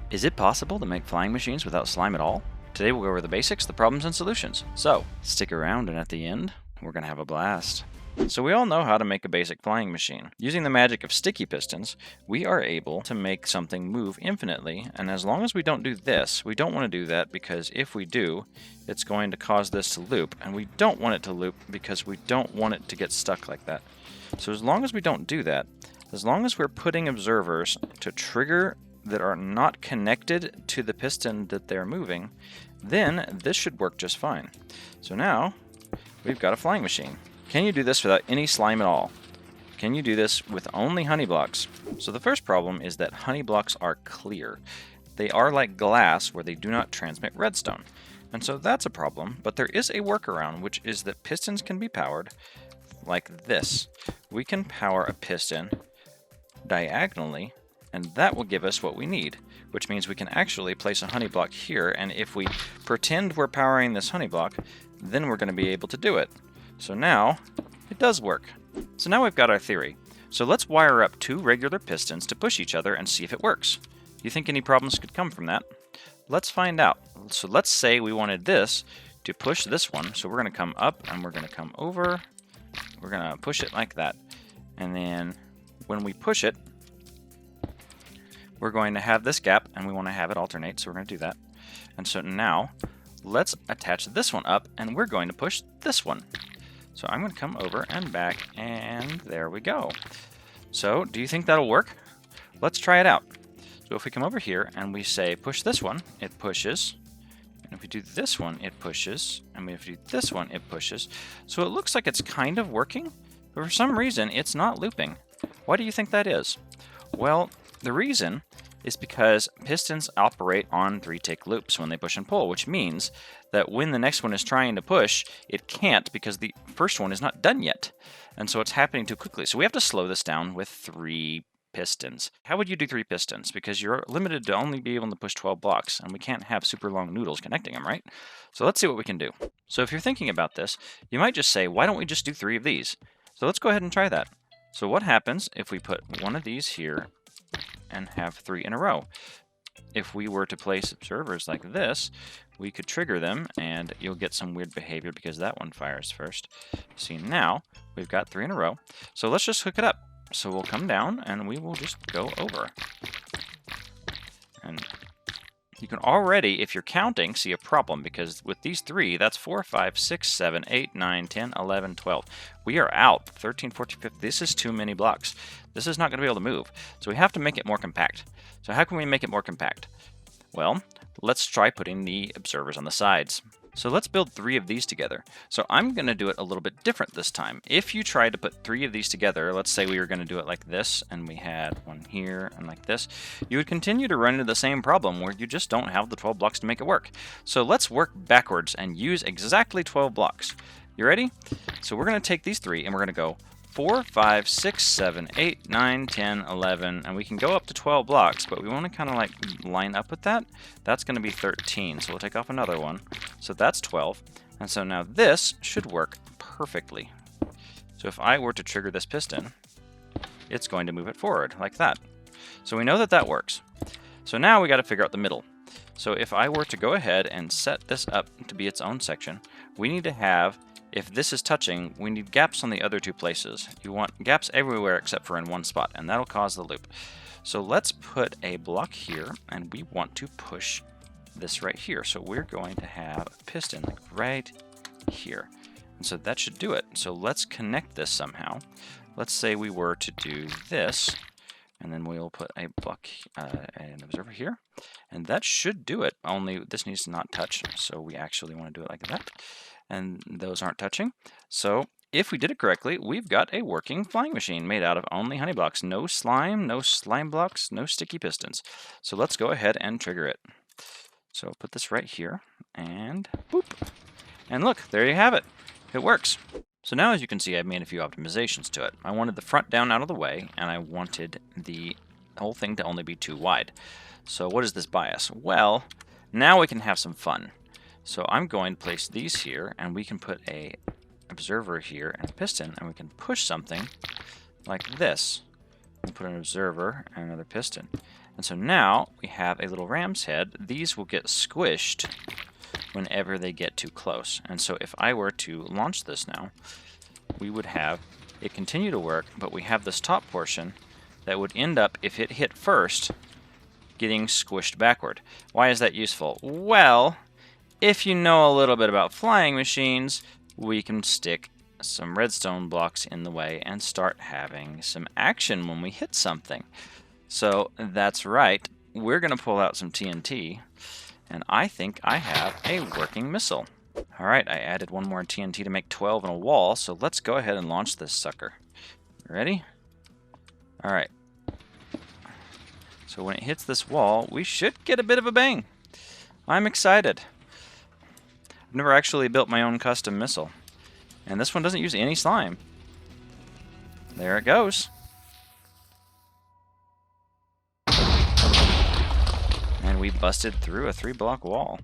Is it possible to make flying machines without slime at all? Today we'll go over the basics, the problems, and solutions. So, stick around and at the end, we're going to have a blast. So we all know how to make a basic flying machine. Using the magic of sticky pistons, we are able to make something move infinitely, and as long as we don't do this, we don't want to do that because if we do, it's going to cause this to loop, and we don't want it to loop because we don't want it to get stuck like that. So as long as we don't do that, as long as we're putting observers to trigger that are not connected to the piston that they're moving, then this should work just fine. So now, we've got a flying machine. Can you do this without any slime at all? Can you do this with only honey blocks? So the first problem is that honey blocks are clear. They are like glass where they do not transmit redstone. And so that's a problem, but there is a workaround, which is that pistons can be powered like this. We can power a piston diagonally, and that will give us what we need, which means we can actually place a honey block here, and if we pretend we're powering this honey block, then we're going to be able to do it. So now, it does work. So now we've got our theory. So let's wire up two regular pistons to push each other and see if it works. Do you think any problems could come from that? Let's find out. So let's say we wanted this to push this one. So we're going to come up and we're going to come over. We're going to push it like that. And then when we push it, we're going to have this gap and we want to have it alternate. So we're going to do that. And so now let's attach this one up and we're going to push this one. So I'm going to come over and back, and there we go. So do you think that'll work? Let's try it out. So if we come over here and we say push this one, it pushes. And if we do this one, it pushes. And if we do this one, it pushes. So it looks like it's kind of working, but for some reason it's not looping. Why do you think that is? Well, the reason is because pistons operate on 3-tick loops when they push and pull, which means that when the next one is trying to push, it can't because the first one is not done yet. And so it's happening too quickly. So we have to slow this down with 3 pistons. How would you do 3 pistons? Because you're limited to only be able to push 12 blocks, and we can't have super long noodles connecting them, right? So let's see what we can do. So if you're thinking about this, you might just say, why don't we just do 3 of these? So let's go ahead and try that. So what happens if we put one of these here and have 3 in a row? If we were to place observers like this, we could trigger them and you'll get some weird behavior because that one fires first. See, now we've got 3 in a row. So let's just hook it up. So we'll come down and we will just go over. And you can already, if you're counting, see a problem because with these 3, that's 4, 5, 6, 7, 8, 9, 10, 11, 12. We are out 13, 14, 15. This is too many blocks. This is not going to be able to move. So we have to make it more compact. So how can we make it more compact? Well, let's try putting the observers on the sides. So let's build 3 of these together. So I'm going to do it a little bit different this time. If you try to put 3 of these together, let's say we were going to do it like this, and we had one here and like this, you would continue to run into the same problem where you just don't have the 12 blocks to make it work. So let's work backwards and use exactly 12 blocks. You ready? So we're going to take these 3 and we're going to go 4, 5, 6, 7, 8, 9, 10, 11, and we can go up to 12 blocks, but we want to kind of like line up with that. That's going to be 13, so we'll take off another one. So that's 12, and so now this should work perfectly. So if I were to trigger this piston, it's going to move it forward like that. So we know that that works. So now we got to figure out the middle. So if I were to go ahead and set this up to be its own section, we need to have, if this is touching, we need gaps on the other 2 places. You want gaps everywhere except for in one spot, and that'll cause the loop. So let's put a block here, and we want to push this right here. So we're going to have a piston like right here. And so that should do it. So let's connect this somehow. Let's say we were to do this, and then we'll put a block, an observer here. And that should do it, only this needs to not touch. So we actually want to do it like that. And those aren't touching. So if we did it correctly, we've got a working flying machine made out of only honey blocks. No slime blocks, no sticky pistons. So let's go ahead and trigger it. So put this right here, and boop. And look, there you have it. It works. So now as you can see, I've made a few optimizations to it. I wanted the front down out of the way, and I wanted the whole thing to only be 2 wide. So what is this bias? Well, now we can have some fun. So I'm going to place these here, and we can put a observer here and a piston, and we can push something like this. We'll put an observer and another piston. And so now we have a little ram's head. These will get squished whenever they get too close. And so if I were to launch this now, we would have it continue to work, but we have this top portion that would end up, if it hit first, getting squished backward. Why is that useful? Well, if you know a little bit about flying machines, we can stick some redstone blocks in the way and start having some action when we hit something. So that's right, we're going to pull out some TNT, and I think I have a working missile. Alright, I added one more TNT to make 12 in a wall, so let's go ahead and launch this sucker. Ready? Alright. So when it hits this wall, we should get a bit of a bang. I'm excited. I've never actually built my own custom missile. And this one doesn't use any slime. There it goes. And we busted through a 3-block wall.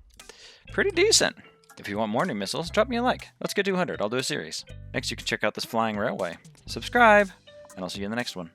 Pretty decent. If you want more new missiles, drop me a like. Let's get 200. I'll do a series. Next, you can check out this flying railway. Subscribe, and I'll see you in the next one.